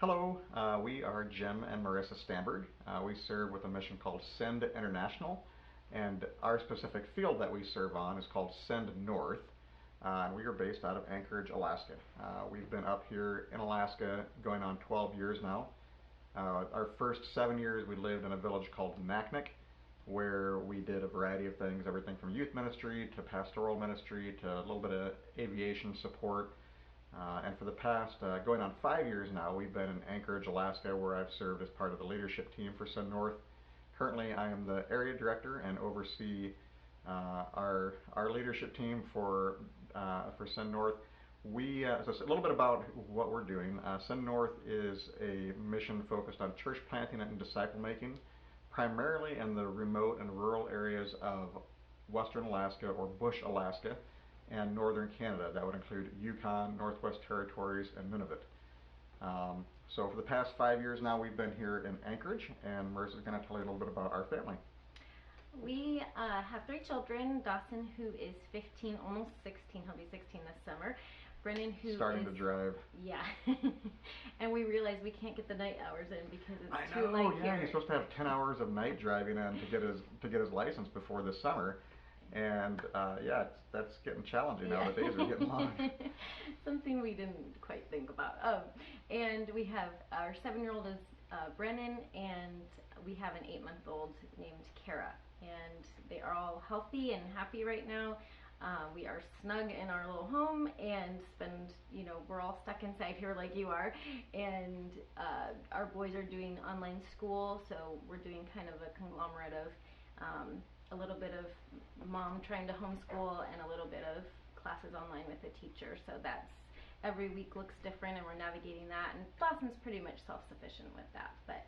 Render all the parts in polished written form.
Hello, we are Jim and Marissa Stamberg. We serve with a mission called Send International, and our specific field that we serve on is called Send North. And we are based out of Anchorage, Alaska. We've been up here in Alaska going on 12 years now. Our first 7 years we lived in a village called Naknek, where we did a variety of things, everything from youth ministry to pastoral ministry to a little bit of aviation support. And for the past, going on 5 years now, we've been in Anchorage, Alaska, where I've served as part of the leadership team for Send North. Currently, I am the area director and oversee our leadership team for Send North. So a little bit about what we're doing. Send North is a mission focused on church planting and disciple making, primarily in the remote and rural areas of western Alaska or Bush, Alaska, and northern Canada. That would include Yukon, Northwest Territories, and Nunavut. So for the past 5 years now, we've been here in Anchorage, and Marissa's going to tell you a little bit about our family. We have 3 children. Dawson, who is 15, almost 16. He'll be 16 this summer. Brennan, who starting to drive. Yeah. And we realize we can't get the night hours in because it's too late here. He's supposed to have 10 hours of night driving in to get his license before this summer. And that's getting challenging now. The days are getting long. Something we didn't quite think about. And we have our 7-year-old is Brennan, and we have an 8-month-old named Kara. And they are all healthy and happy right now. We are snug in our little home and we're all stuck inside here like you are. And our boys are doing online school, so we're doing kind of a conglomerate of a little bit of mom trying to homeschool and a little bit of classes online with a teacher. So that's every week looks different, and we're navigating that. And Dawson's pretty much self-sufficient with that. But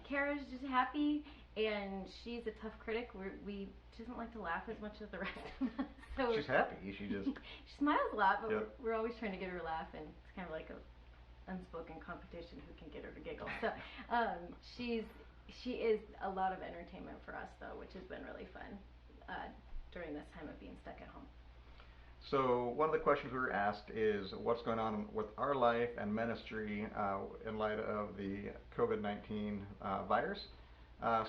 Kara's just happy, and she's a tough critic. She doesn't like to laugh as much as the rest of us. So she's happy. She smiles a lot, but yep. we're always trying to get her to laugh, and it's kind of like a unspoken competition who can get her to giggle. So she is a lot of entertainment for us, though, which has been really fun during this time of being stuck at home. So one of the questions we were asked is what's going on with our life and ministry in light of the COVID-19 virus.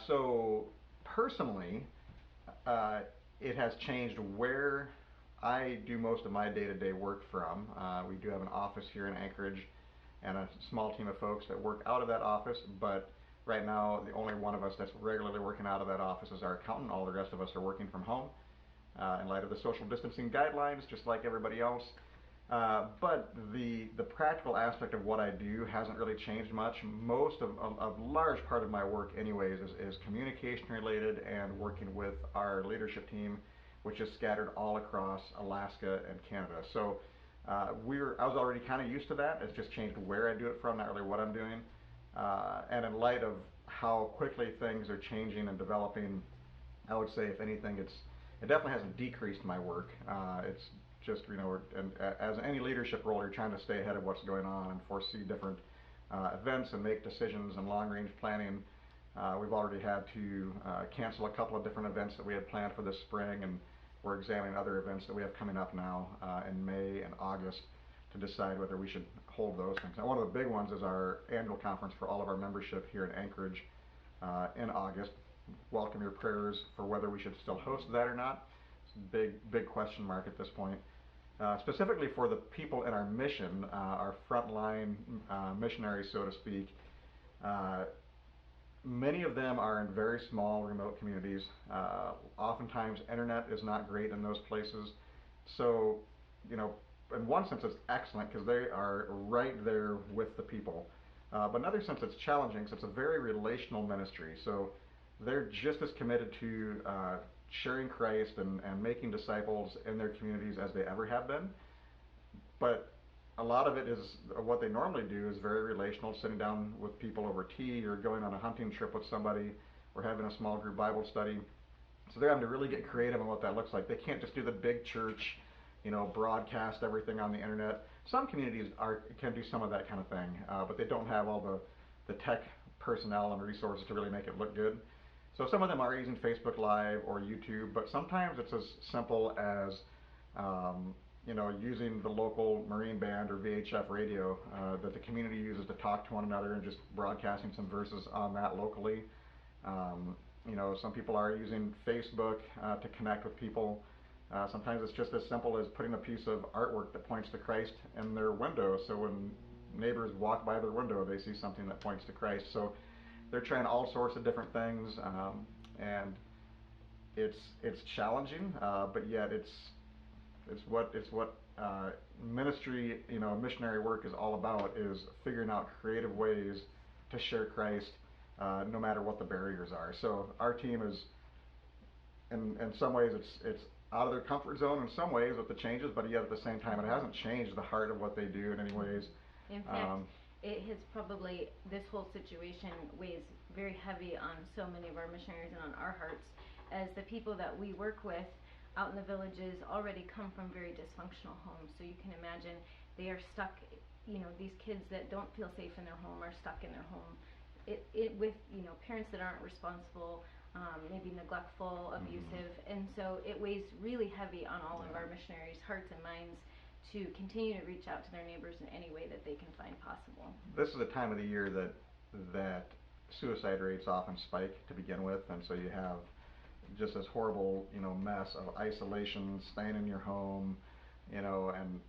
So personally, it has changed where I do most of my day-to-day work from. We do have an office here in Anchorage and a small team of folks that work out of that office, but right now the only one of us that's regularly working out of that office is our accountant. All the rest of us are working from home in light of the social distancing guidelines, just like everybody else. But the practical aspect of what I do hasn't really changed much. A large part of my work anyways is communication related and working with our leadership team, which is scattered all across Alaska and Canada. So I was already kind of used to that. It's just changed where I do it from, not really what I'm doing. And in light of how quickly things are changing and developing, I would say if anything, it definitely hasn't decreased my work. It's just, and as any leadership role, you're trying to stay ahead of what's going on and foresee different events and make decisions and long-range planning. We've already had to cancel a couple of different events that we had planned for this spring, and we're examining other events that we have coming up now in May and August to decide whether we should hold those things. Now, one of the big ones is our annual conference for all of our membership here in Anchorage in August. Welcome your prayers for whether we should still host that or not. It's a big question mark at this point. Specifically for the people in our mission, our frontline missionaries, so to speak, many of them are in very small, remote communities. Oftentimes, internet is not great in those places. So, in one sense, it's excellent because they are right there with the people. But in another sense, it's challenging because it's a very relational ministry. So they're just as committed to sharing Christ and making disciples in their communities as they ever have been. But a lot of it is what they normally do is very relational, sitting down with people over tea or going on a hunting trip with somebody or having a small group Bible study. So they're having to really get creative on what that looks like. They can't just do the big church, broadcast everything on the internet. Some communities can do some of that kind of thing, but they don't have all the tech personnel and resources to really make it look good. So some of them are using Facebook Live or YouTube, but sometimes it's as simple as using the local Marine band or VHF radio that the community uses to talk to one another and just broadcasting some verses on that locally. Some people are using Facebook to connect with people. Sometimes it's just as simple as putting a piece of artwork that points to Christ in their window, so when neighbors walk by their window, they see something that points to Christ. So they're trying all sorts of different things, and it's challenging, but yet it's what ministry, missionary work is all about, is figuring out creative ways to share Christ, no matter what the barriers are. So our team is, in some ways, it's out of their comfort zone in some ways with the changes, but yet at the same time, it hasn't changed the heart of what they do in any ways. In fact, it has probably, this whole situation weighs very heavy on so many of our missionaries and on our hearts, as the people that we work with out in the villages already come from very dysfunctional homes. So you can imagine they are stuck, these kids that don't feel safe in their home are stuck in their home. With parents that aren't responsible, maybe neglectful, abusive, and so it weighs really heavy on all of our missionaries' hearts and minds to continue to reach out to their neighbors in any way that they can find possible. This is a time of the year that suicide rates often spike to begin with, and so you have just this horrible mess of isolation, staying in your home, and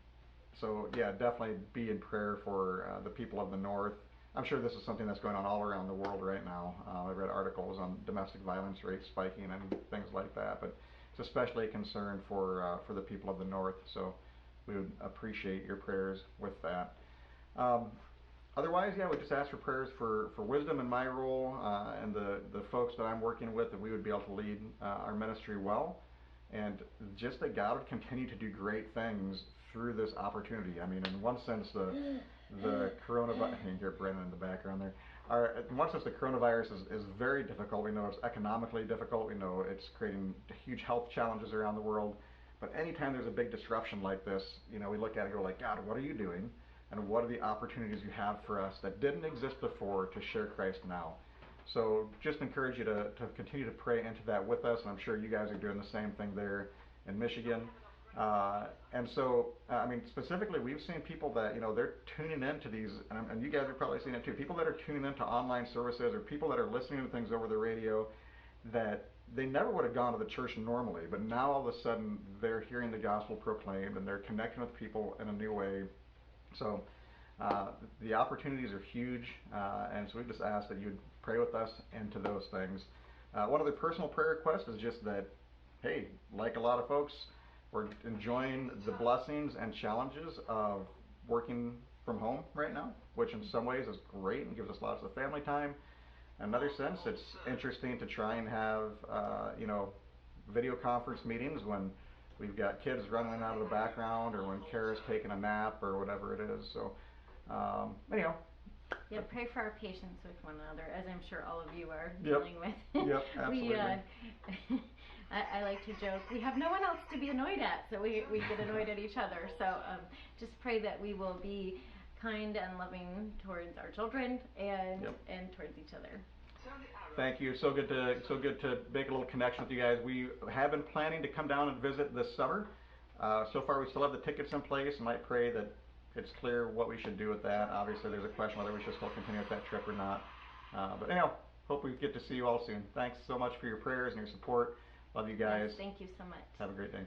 so yeah, definitely be in prayer for the people of the North. I'm sure this is something that's going on all around the world right now. I've read articles on domestic violence rates spiking and things like that, but it's especially a concern for the people of the North. So we would appreciate your prayers with that. Otherwise, yeah, we just ask for prayers for wisdom in my role and the folks that I'm working with, that we would be able to lead our ministry well, and just that God would continue to do great things through this opportunity. I mean, in one sense, the coronavirus, you hear Brennan in the background there. In one sense, the coronavirus is very difficult. We know it's economically difficult. We know it's creating huge health challenges around the world. But anytime there's a big disruption like this, we look at it and go like, God, what are you doing? And what are the opportunities you have for us that didn't exist before to share Christ now? So just encourage you to continue to pray into that with us, and I'm sure you guys are doing the same thing there in Michigan. And so, I mean, specifically, we've seen people that, they're tuning into these, and you guys are probably seeing it too, people that are tuning into online services, or people that are listening to things over the radio that they never would have gone to the church normally, but now all of a sudden they're hearing the gospel proclaimed and they're connecting with people in a new way. So the opportunities are huge, and so we just ask that you'd pray with us into those things. One of the personal prayer requests is just that, hey, like a lot of folks, we're enjoying the blessings and challenges of working from home right now, which in some ways is great and gives us lots of family time. In another sense, it's interesting to try and have, video conference meetings when we've got kids running out of the background, or when Kara's taking a nap, or whatever it is. So, anyhow. Yeah, pray for our patience with one another, as I'm sure all of you are dealing with. Yep, absolutely. I like to joke, we have no one else to be annoyed at, so we get annoyed at each other. So just pray that we will be kind and loving towards our children and towards each other. Thank you. So good to make a little connection with you guys. We have been planning to come down and visit this summer. So far, we still have the tickets in place. Might pray that it's clear what we should do with that. Obviously, there's a question whether we should still continue with that trip or not. But anyhow, hope we get to see you all soon. Thanks so much for your prayers and your support. Love you guys. Yes, thank you so much. Have a great day.